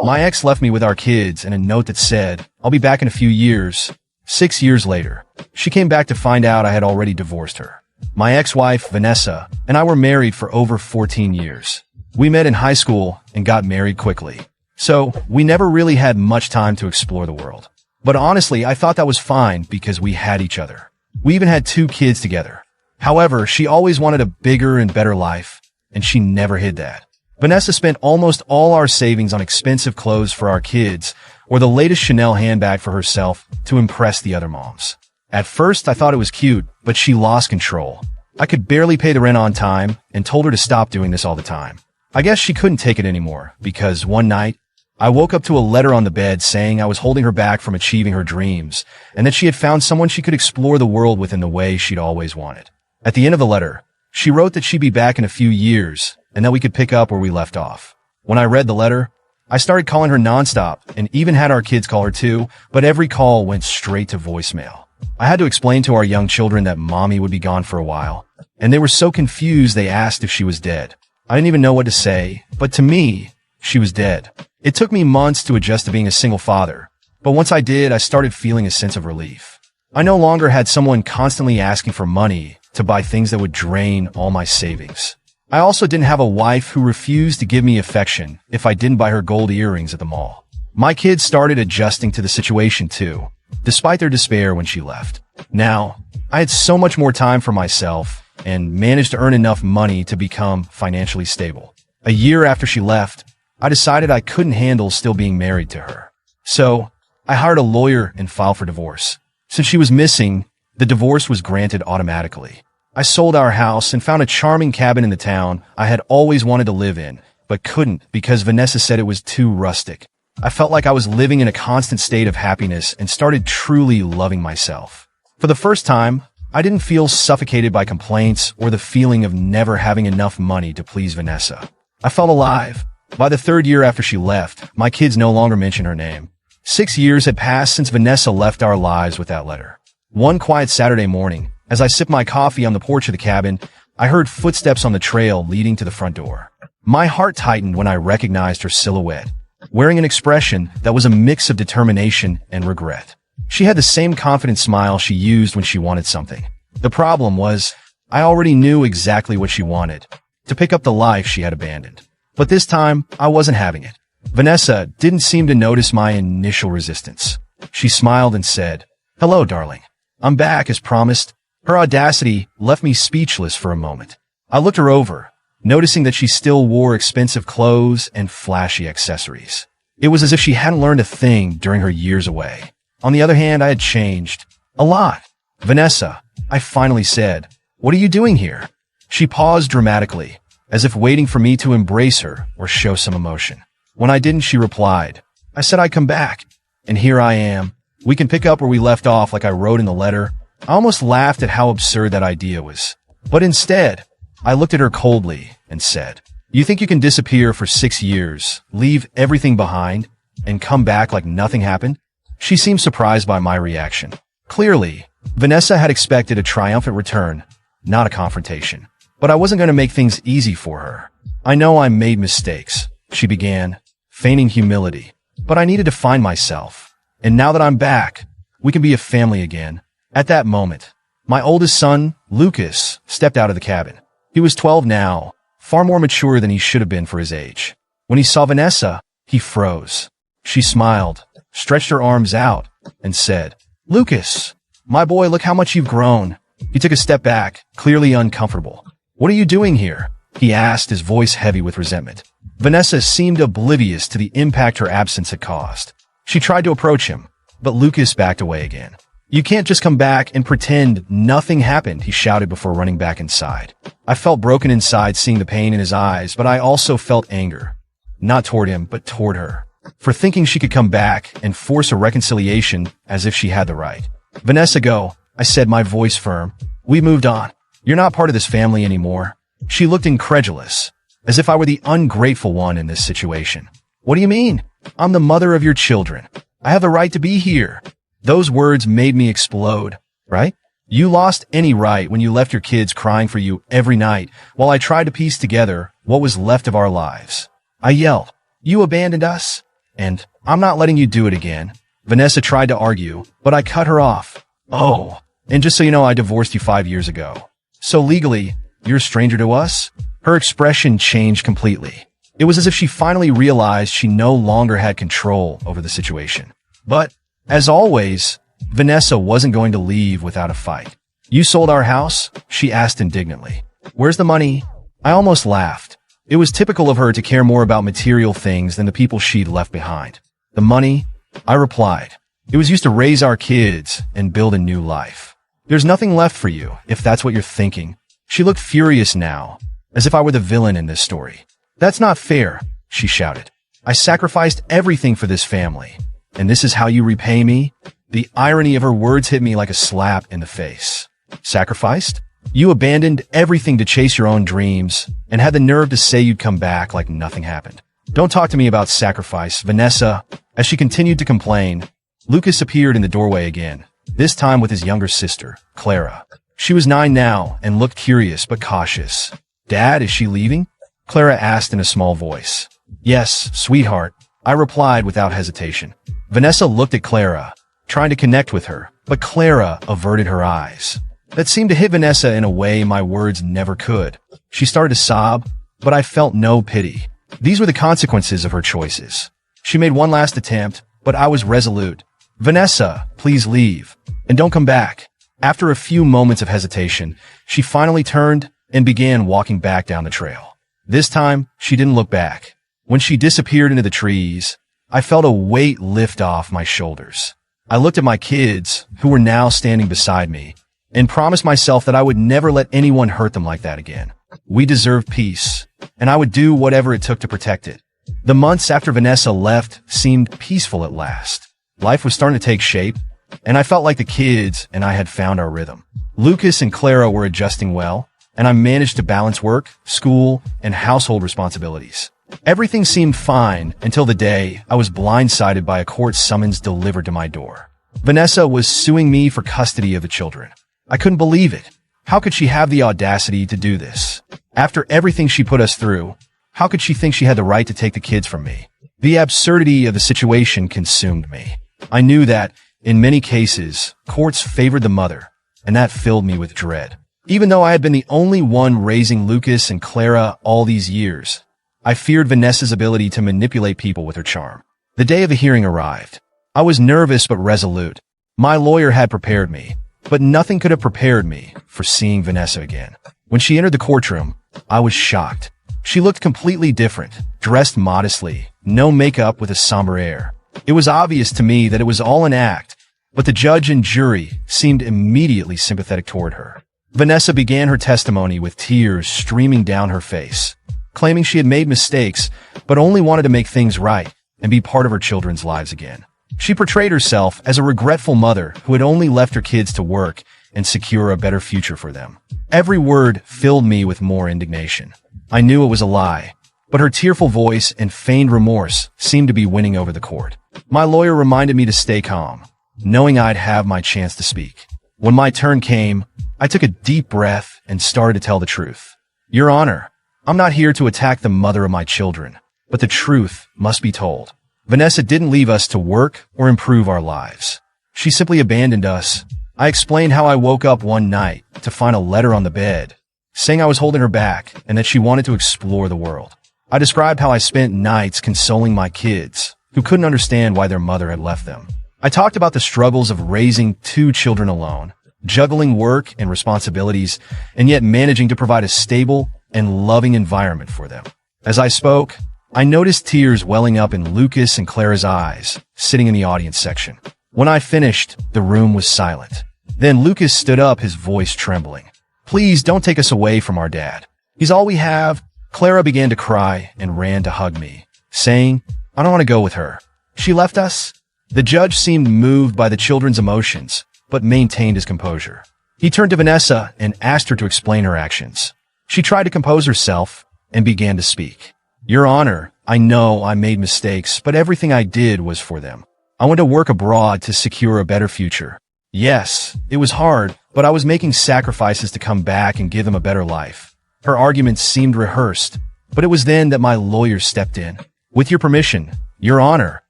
My ex left me with our kids and a note that said, "I'll be back in a few years." 6 years later, she came back to find out I had already divorced her. My ex-wife, Vanessa, and I were married for over 14 years. We met in high school and got married quickly. So, we never really had much time to explore the world. But honestly, I thought that was fine because we had each other. We even had 2 kids together. However, she always wanted a bigger and better life, and she never hid that. Vanessa spent almost all our savings on expensive clothes for our kids, or the latest Chanel handbag for herself to impress the other moms. At first, I thought it was cute, but she lost control. I could barely pay the rent on time and told her to stop doing this all the time. I guess she couldn't take it anymore because one night, I woke up to a letter on the bed saying I was holding her back from achieving her dreams and that she had found someone she could explore the world with in the way she'd always wanted. At the end of the letter, she wrote that she'd be back in a few years and that we could pick up where we left off. When I read the letter, I started calling her nonstop and even had our kids call her too, but every call went straight to voicemail. I had to explain to our young children that mommy would be gone for a while, and they were so confused they asked if she was dead. I didn't even know what to say, but to me, she was dead. It took me months to adjust to being a single father, but once I did, I started feeling a sense of relief. I no longer had someone constantly asking for money to buy things that would drain all my savings. I also didn't have a wife who refused to give me affection if I didn't buy her gold earrings at the mall. My kids started adjusting to the situation too, despite their despair when she left. Now, I had so much more time for myself and managed to earn enough money to become financially stable. A year after she left, I decided I couldn't handle still being married to her. So, I hired a lawyer and filed for divorce. Since she was missing, the divorce was granted automatically. I sold our house and found a charming cabin in the town I had always wanted to live in, but couldn't because Vanessa said it was too rustic. I felt like I was living in a constant state of happiness and started truly loving myself. For the first time, I didn't feel suffocated by complaints or the feeling of never having enough money to please Vanessa. I felt alive. By the 3rd year after she left, my kids no longer mention her name. 6 years had passed since Vanessa left our lives with that letter. One quiet Saturday morning, as I sipped my coffee on the porch of the cabin, I heard footsteps on the trail leading to the front door. My heart tightened when I recognized her silhouette, wearing an expression that was a mix of determination and regret. She had the same confident smile she used when she wanted something. The problem was, I already knew exactly what she wanted, to pick up the life she had abandoned. But this time, I wasn't having it. Vanessa didn't seem to notice my initial resistance. She smiled and said, "Hello, darling. I'm back as promised." Her audacity left me speechless for a moment. I looked her over, noticing that she still wore expensive clothes and flashy accessories. It was as if she hadn't learned a thing during her years away. On the other hand, I had changed. A lot. "Vanessa," I finally said, "what are you doing here?" She paused dramatically, as if waiting for me to embrace her or show some emotion. When I didn't, she replied, "I said I'd come back, and here I am. We can pick up where we left off like I wrote in the letter." I almost laughed at how absurd that idea was. But instead, I looked at her coldly and said, "You think you can disappear for 6 years, leave everything behind, and come back like nothing happened?" She seemed surprised by my reaction. Clearly, Vanessa had expected a triumphant return, not a confrontation. But I wasn't going to make things easy for her. "I know I made mistakes," she began, feigning humility. "But I needed to find myself. And now that I'm back, we can be a family again." At that moment, my oldest son, Lucas, stepped out of the cabin. He was 12 now, far more mature than he should have been for his age. When he saw Vanessa, he froze. She smiled, stretched her arms out, and said, "Lucas, my boy, look how much you've grown." He took a step back, clearly uncomfortable. "What are you doing here?" he asked, his voice heavy with resentment. Vanessa seemed oblivious to the impact her absence had caused. She tried to approach him, but Lucas backed away again. "You can't just come back and pretend nothing happened," he shouted before running back inside. I felt broken inside seeing the pain in his eyes, but I also felt anger. Not toward him, but toward her. For thinking she could come back and force a reconciliation as if she had the right. "Vanessa, go," I said, my voice firm. "We moved on. You're not part of this family anymore." She looked incredulous, as if I were the ungrateful one in this situation. "What do you mean? I'm the mother of your children. I have the right to be here." Those words made me explode, right? You lost any right when you left your kids crying for you every night while I tried to piece together what was left of our lives. I yelled, "You abandoned us? And I'm not letting you do it again. Vanessa tried to argue, but I cut her off. Oh, and just so you know, I divorced you 5 years ago. So legally, you're a stranger to us? Her expression changed completely. It was as if she finally realized she no longer had control over the situation. But, as always, Vanessa wasn't going to leave without a fight. You sold our house? She asked indignantly. Where's the money? I almost laughed. It was typical of her to care more about material things than the people she'd left behind. The money? I replied. It was used to raise our kids and build a new life. There's nothing left for you, if that's what you're thinking. She looked furious now, as if I were the villain in this story. That's not fair, she shouted. I sacrificed everything for this family, and this is how you repay me? The irony of her words hit me like a slap in the face. Sacrificed? You abandoned everything to chase your own dreams and had the nerve to say you'd come back like nothing happened. Don't talk to me about sacrifice, Vanessa. As she continued to complain, Lucas appeared in the doorway again, this time with his younger sister, Clara. She was 9 now and looked curious but cautious. Dad, is she leaving? Clara asked in a small voice. Yes, sweetheart, I replied without hesitation. Vanessa looked at Clara, trying to connect with her, but Clara averted her eyes. That seemed to hit Vanessa in a way my words never could. She started to sob, but I felt no pity. These were the consequences of her choices. She made one last attempt, but I was resolute. Vanessa, please leave, and don't come back. After a few moments of hesitation, she finally turned and began walking back down the trail. This time, she didn't look back. When she disappeared into the trees, I felt a weight lift off my shoulders. I looked at my kids, who were now standing beside me, and promised myself that I would never let anyone hurt them like that again. We deserved peace, and I would do whatever it took to protect it. The months after Vanessa left seemed peaceful at last. Life was starting to take shape, and I felt like the kids and I had found our rhythm. Lucas and Clara were adjusting well, and I managed to balance work, school, and household responsibilities. Everything seemed fine until the day I was blindsided by a court summons delivered to my door. Vanessa was suing me for custody of the children. I couldn't believe it. How could she have the audacity to do this? After everything she put us through, how could she think she had the right to take the kids from me? The absurdity of the situation consumed me. I knew that, in many cases, courts favored the mother, and that filled me with dread. Even though I had been the only one raising Lucas and Clara all these years, I feared Vanessa's ability to manipulate people with her charm. The day of the hearing arrived. I was nervous but resolute. My lawyer had prepared me, but nothing could have prepared me for seeing Vanessa again. When she entered the courtroom, I was shocked. She looked completely different, dressed modestly, no makeup with a somber air. It was obvious to me that it was all an act, but the judge and jury seemed immediately sympathetic toward her. Vanessa began her testimony with tears streaming down her face, claiming she had made mistakes, but only wanted to make things right and be part of her children's lives again. She portrayed herself as a regretful mother who had only left her kids to work and secure a better future for them. Every word filled me with more indignation. I knew it was a lie, but her tearful voice and feigned remorse seemed to be winning over the court. My lawyer reminded me to stay calm, knowing I'd have my chance to speak. When my turn came, I took a deep breath and started to tell the truth. Your Honor, I'm not here to attack the mother of my children, but the truth must be told. Vanessa didn't leave us to work or improve our lives. She simply abandoned us. I explained how I woke up one night to find a letter on the bed, saying I was holding her back and that she wanted to explore the world. I described how I spent nights consoling my kids, who couldn't understand why their mother had left them. I talked about the struggles of raising 2 children alone, juggling work and responsibilities, and yet managing to provide a stable and loving environment for them. As I spoke, I noticed tears welling up in Lucas and Clara's eyes, sitting in the audience section. When I finished, the room was silent. Then Lucas stood up, his voice trembling. Please don't take us away from our dad. He's all we have. Clara began to cry and ran to hug me, saying, I don't want to go with her. She left us? The judge seemed moved by the children's emotions, but maintained his composure. He turned to Vanessa and asked her to explain her actions. She tried to compose herself and began to speak. Your Honor, I know I made mistakes, but everything I did was for them. I went to work abroad to secure a better future. Yes, it was hard, but I was making sacrifices to come back and give them a better life. Her arguments seemed rehearsed, but it was then that my lawyer stepped in. With your permission, Your Honor,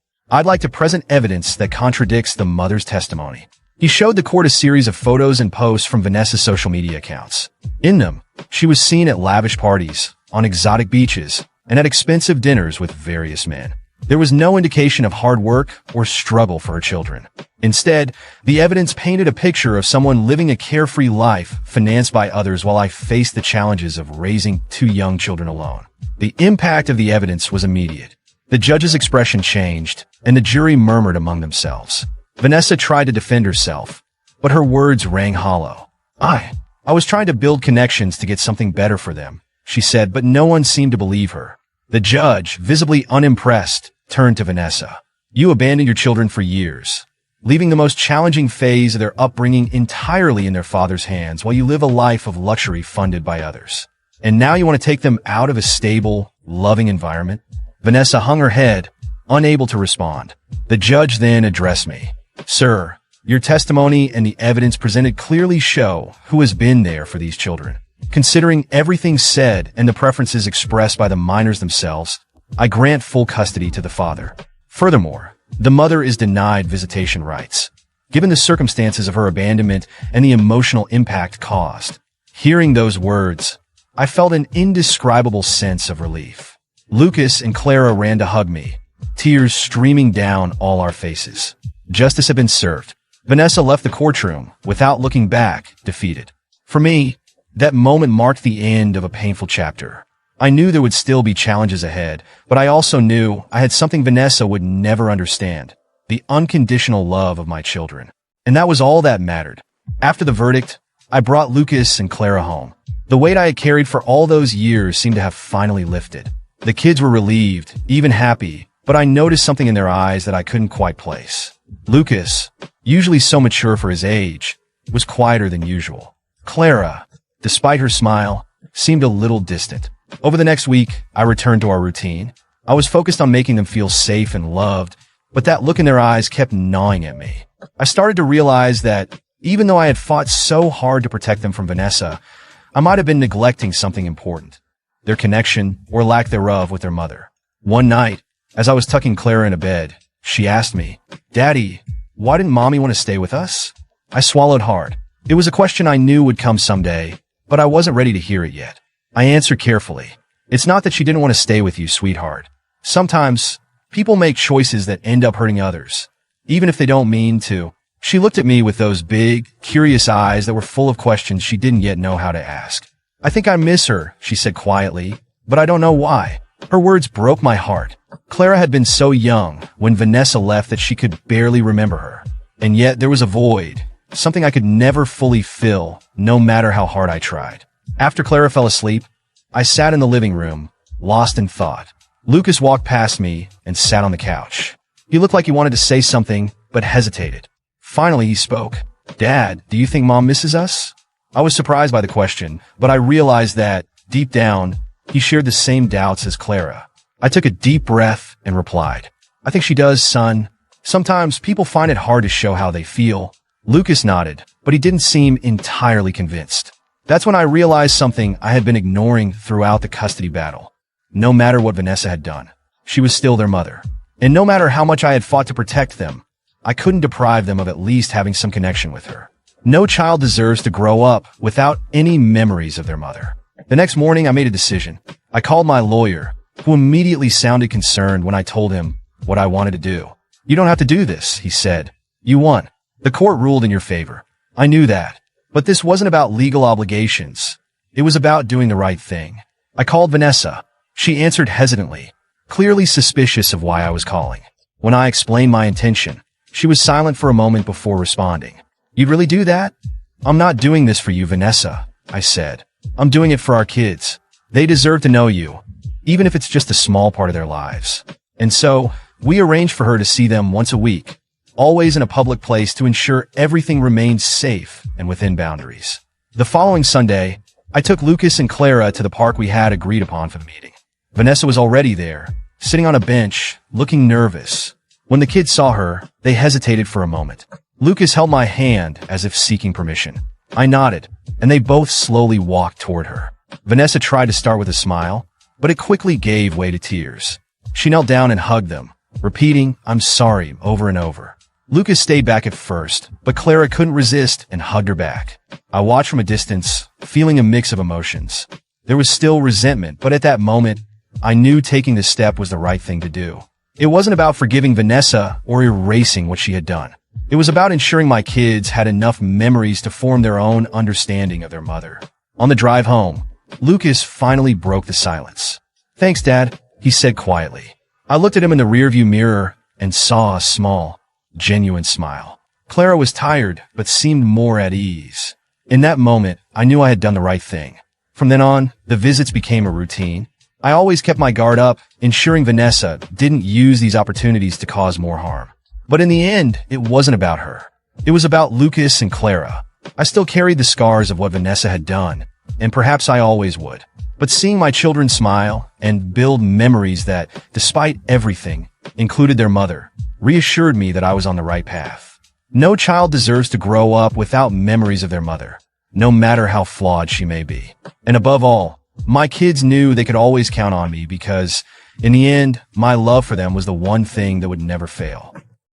I'd like to present evidence that contradicts the mother's testimony. He showed the court a series of photos and posts from Vanessa's social media accounts. In them, she was seen at lavish parties, on exotic beaches, and at expensive dinners with various men. There was no indication of hard work or struggle for her children. Instead, the evidence painted a picture of someone living a carefree life financed by others while I faced the challenges of raising two young children alone. The impact of the evidence was immediate. The judge's expression changed, and the jury murmured among themselves. Vanessa tried to defend herself, but her words rang hollow. I was trying to build connections to get something better for them, she said, but no one seemed to believe her. The judge, visibly unimpressed, turned to Vanessa. You abandoned your children for years, leaving the most challenging phase of their upbringing entirely in their father's hands while you live a life of luxury funded by others. And now you want to take them out of a stable, loving environment? Vanessa hung her head, unable to respond. The judge then addressed me. Sir, your testimony and the evidence presented clearly show who has been there for these children. Considering everything said and the preferences expressed by the minors themselves, I grant full custody to the father. Furthermore, the mother is denied visitation rights, given the circumstances of her abandonment and the emotional impact caused. Hearing those words, I felt an indescribable sense of relief. Lucas and Clara ran to hug me, tears streaming down all our faces. Justice had been served. Vanessa left the courtroom without looking back, defeated. For me, that moment marked the end of a painful chapter. I knew there would still be challenges ahead, but I also knew I had something Vanessa would never understand, the unconditional love of my children. And that was all that mattered. After the verdict, I brought Lucas and Clara home. The weight I had carried for all those years seemed to have finally lifted. The kids were relieved, even happy, but I noticed something in their eyes that I couldn't quite place. Lucas, usually so mature for his age, was quieter than usual. Clara, despite her smile, seemed a little distant. Over the next week, I returned to our routine. I was focused on making them feel safe and loved, but that look in their eyes kept gnawing at me. I started to realize that even though I had fought so hard to protect them from Vanessa, I might have been neglecting something important. Their connection, or lack thereof, with their mother. One night, as I was tucking Clara into bed, she asked me, Daddy, why didn't Mommy want to stay with us? I swallowed hard. It was a question I knew would come someday, but I wasn't ready to hear it yet. I answered carefully. It's not that she didn't want to stay with you, sweetheart. Sometimes, people make choices that end up hurting others, even if they don't mean to. She looked at me with those big, curious eyes that were full of questions she didn't yet know how to ask. I think I miss her, she said quietly, but I don't know why. Her words broke my heart. Clara had been so young when Vanessa left that she could barely remember her. And yet there was a void, something I could never fully fill, no matter how hard I tried. After Clara fell asleep, I sat in the living room, lost in thought. Lucas walked past me and sat on the couch. He looked like he wanted to say something, but hesitated. Finally, he spoke. Dad, do you think Mom misses us? I was surprised by the question, but I realized that, deep down, he shared the same doubts as Clara. I took a deep breath and replied, I think she does, son. Sometimes people find it hard to show how they feel. Lucas nodded, but he didn't seem entirely convinced. That's when I realized something I had been ignoring throughout the custody battle. No matter what Vanessa had done, she was still their mother. And no matter how much I had fought to protect them, I couldn't deprive them of at least having some connection with her. No child deserves to grow up without any memories of their mother. The next morning, I made a decision. I called my lawyer, who immediately sounded concerned when I told him what I wanted to do. You don't have to do this, he said. You won. The court ruled in your favor. I knew that. But this wasn't about legal obligations. It was about doing the right thing. I called Vanessa. She answered hesitantly, clearly suspicious of why I was calling. When I explained my intention, she was silent for a moment before responding. You'd really do that? I'm not doing this for you, Vanessa, I said. I'm doing it for our kids. They deserve to know you, even if it's just a small part of their lives. And so, we arranged for her to see them once a week, always in a public place to ensure everything remained safe and within boundaries. The following Sunday, I took Lucas and Clara to the park we had agreed upon for the meeting. Vanessa was already there, sitting on a bench, looking nervous. When the kids saw her, they hesitated for a moment. Lucas held my hand as if seeking permission. I nodded, and they both slowly walked toward her. Vanessa tried to start with a smile, but it quickly gave way to tears. She knelt down and hugged them, repeating, "I'm sorry," over and over. Lucas stayed back at first, but Clara couldn't resist and hugged her back. I watched from a distance, feeling a mix of emotions. There was still resentment, but at that moment, I knew taking this step was the right thing to do. It wasn't about forgiving Vanessa or erasing what she had done. It was about ensuring my kids had enough memories to form their own understanding of their mother. On the drive home, Lucas finally broke the silence. "Thanks, Dad," he said quietly. I looked at him in the rearview mirror and saw a small, genuine smile. Clara was tired, but seemed more at ease. In that moment, I knew I had done the right thing. From then on, the visits became a routine. I always kept my guard up, ensuring Vanessa didn't use these opportunities to cause more harm. But in the end, it wasn't about her. It was about Lucas and Clara. I still carried the scars of what Vanessa had done, and perhaps I always would. But seeing my children smile and build memories that, despite everything, included their mother, reassured me that I was on the right path. No child deserves to grow up without memories of their mother, no matter how flawed she may be. And above all, my kids knew they could always count on me because, in the end, my love for them was the one thing that would never fail.